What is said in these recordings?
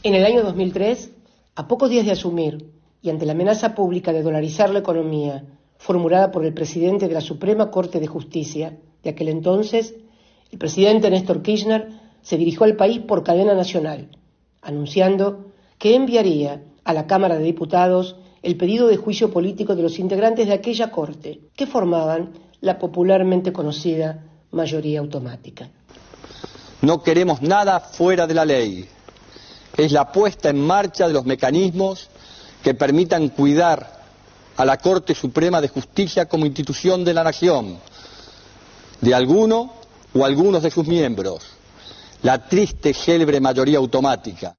En el año 2003, a pocos días de asumir y ante la amenaza pública de dolarizar la economía formulada por el presidente de la Suprema Corte de Justicia de aquel entonces, el presidente Néstor Kirchner se dirigió al país por cadena nacional, anunciando que enviaría a la Cámara de Diputados el pedido de juicio político de los integrantes de aquella Corte, que formaban la popularmente conocida mayoría automática. No queremos nada fuera de la ley. Es la puesta en marcha de los mecanismos que permitan cuidar a la Corte Suprema de Justicia como institución de la nación, de alguno o algunos de sus miembros, la triste célebre mayoría automática.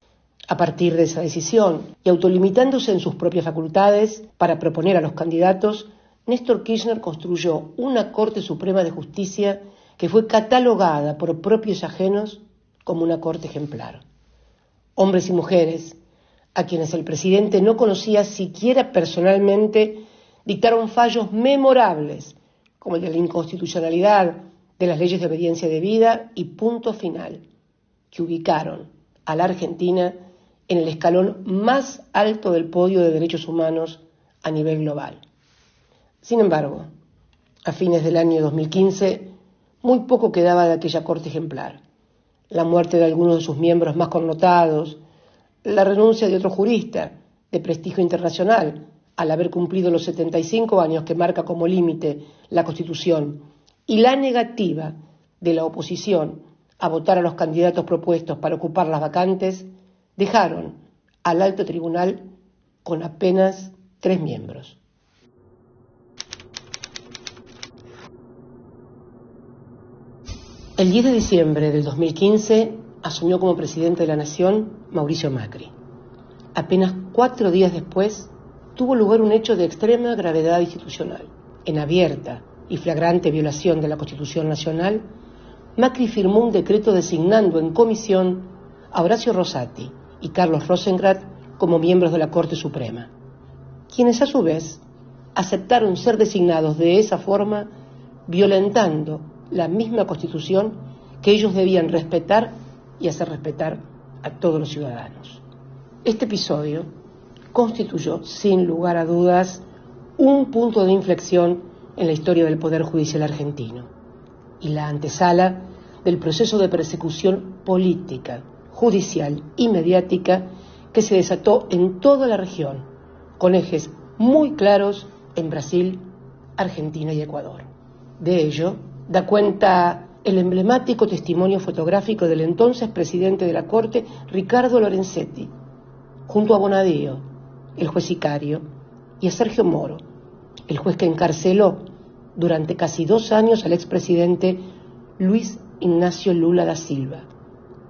A partir de esa decisión y autolimitándose en sus propias facultades para proponer a los candidatos, Néstor Kirchner construyó una Corte Suprema de Justicia que fue catalogada por propios y ajenos como una corte ejemplar. Hombres y mujeres, a quienes el presidente no conocía siquiera personalmente, dictaron fallos memorables, como el de la inconstitucionalidad de las leyes de obediencia debida y punto final, que ubicaron a la Argentina en el escalón más alto del podio de derechos humanos a nivel global. Sin embargo, a fines del año 2015, muy poco quedaba de aquella corte ejemplar. La muerte de algunos de sus miembros más connotados, la renuncia de otro jurista de prestigio internacional al haber cumplido los 75 años que marca como límite la Constitución y la negativa de la oposición a votar a los candidatos propuestos para ocupar las vacantes, dejaron al alto tribunal con apenas 3 miembros. El 10 de diciembre del 2015 asumió como presidente de la Nación Mauricio Macri. Apenas 4 días después tuvo lugar un hecho de extrema gravedad institucional. En abierta y flagrante violación de la Constitución Nacional, Macri firmó un decreto designando en comisión a Horacio Rosati y Carlos Rosengrad como miembros de la Corte Suprema, quienes a su vez aceptaron ser designados de esa forma, violentando la misma Constitución que ellos debían respetar y hacer respetar a todos los ciudadanos. Este episodio constituyó, sin lugar a dudas, un punto de inflexión en la historia del Poder Judicial argentino y la antesala del proceso de persecución política, judicial y mediática que se desató en toda la región, con ejes muy claros en Brasil, Argentina y Ecuador. De ello da cuenta el emblemático testimonio fotográfico del entonces presidente de la Corte, Ricardo Lorenzetti, junto a Bonadío, el juez sicario, y a Sergio Moro, el juez que encarceló durante casi 2 años al expresidente Luis Ignacio Lula da Silva,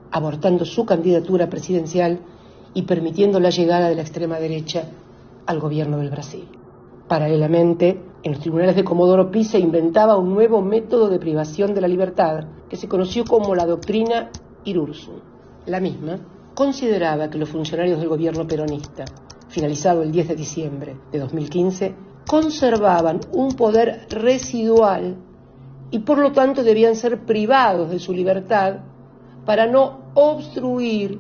abortando su candidatura presidencial y permitiendo la llegada de la extrema derecha al gobierno del Brasil. Paralelamente, en los tribunales de Comodoro Pi se inventaba un nuevo método de privación de la libertad que se conoció como la doctrina Irurzun. La misma consideraba que los funcionarios del gobierno peronista, finalizado el 10 de diciembre de 2015, conservaban un poder residual y por lo tanto debían ser privados de su libertad para no obstruir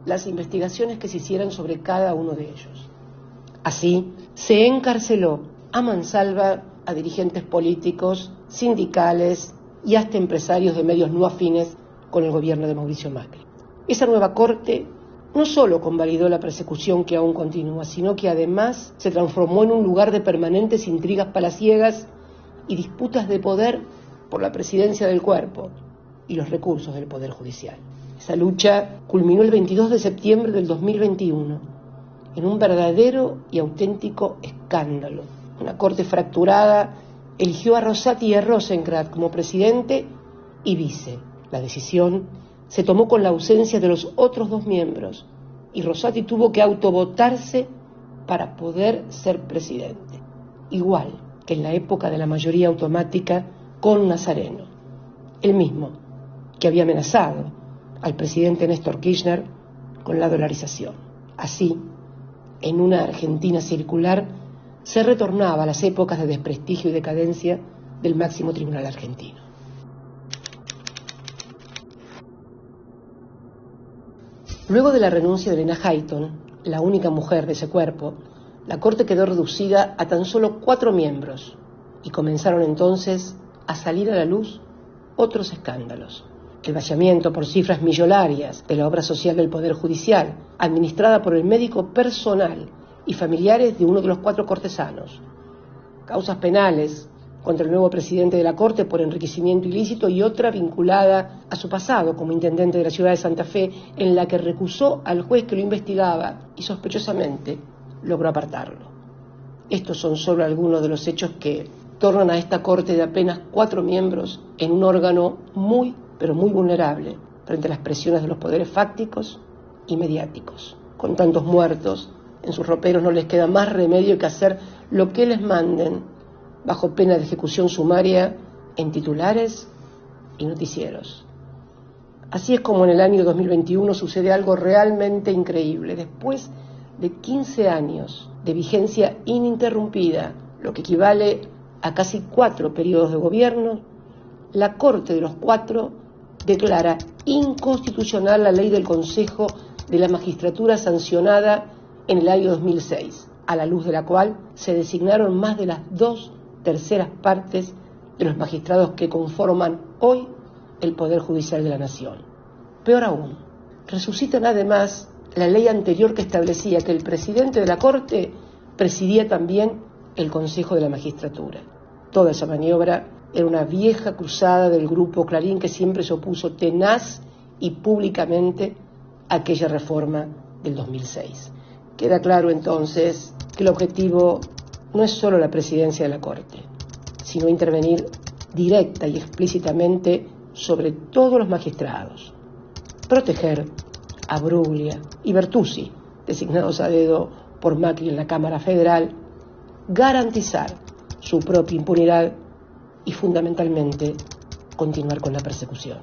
las investigaciones que se hicieran sobre cada uno de ellos. Así, se encarceló a mansalva a dirigentes políticos, sindicales y hasta empresarios de medios no afines con el gobierno de Mauricio Macri. Esa nueva corte no solo convalidó la persecución que aún continúa, sino que además se transformó en un lugar de permanentes intrigas palaciegas y disputas de poder por la presidencia del cuerpo y los recursos del Poder Judicial. Esa lucha culminó el 22 de septiembre del 2021 en un verdadero y auténtico escándalo. Una corte fracturada eligió a Rosati y a Rosengrad como presidente y vice. La decisión se tomó con la ausencia de los otros 2 miembros y Rosati tuvo que autovotarse para poder ser presidente, igual que en la época de la mayoría automática con Nazareno, el mismo que había amenazado al presidente Néstor Kirchner con la dolarización. Así, en una Argentina circular, se retornaba a las épocas de desprestigio y decadencia del máximo tribunal argentino. Luego de la renuncia de Lena Hayton, la única mujer de ese cuerpo, la Corte quedó reducida a tan solo 4 miembros y comenzaron entonces a salir a la luz otros escándalos. El vaciamiento por cifras millonarias de la obra social del Poder Judicial, administrada por el médico personal y familiares de uno de los 4 cortesanos. Causas penales contra el nuevo presidente de la Corte por enriquecimiento ilícito y otra vinculada a su pasado como intendente de la ciudad de Santa Fe, en la que recusó al juez que lo investigaba y sospechosamente logró apartarlo. Estos son solo algunos de los hechos que tornan a esta Corte de apenas 4 miembros en un órgano muy, pero muy vulnerable frente a las presiones de los poderes fácticos y mediáticos. Con tantos muertos, en sus roperos no les queda más remedio que hacer lo que les manden, bajo pena de ejecución sumaria en titulares y noticieros. Así es como en el año 2021 sucede algo realmente increíble. Después de 15 años de vigencia ininterrumpida, lo que equivale a casi 4 periodos de gobierno, la Corte de los 4 declara inconstitucional la ley del Consejo de la Magistratura sancionada en el año 2006, a la luz de la cual se designaron más de las 2/3 partes de los magistrados que conforman hoy el Poder Judicial de la Nación. Peor aún, resucitan además la ley anterior que establecía que el presidente de la Corte presidía también el Consejo de la Magistratura. Toda esa maniobra era una vieja cruzada del grupo Clarín que siempre se opuso tenaz y públicamente a aquella reforma del 2006. Queda claro entonces que el objetivo no es solo la presidencia de la Corte, sino intervenir directa y explícitamente sobre todos los magistrados, proteger a Bruglia y Bertuzzi, designados a dedo por Macri en la Cámara Federal, garantizar su propia impunidad y fundamentalmente continuar con la persecución.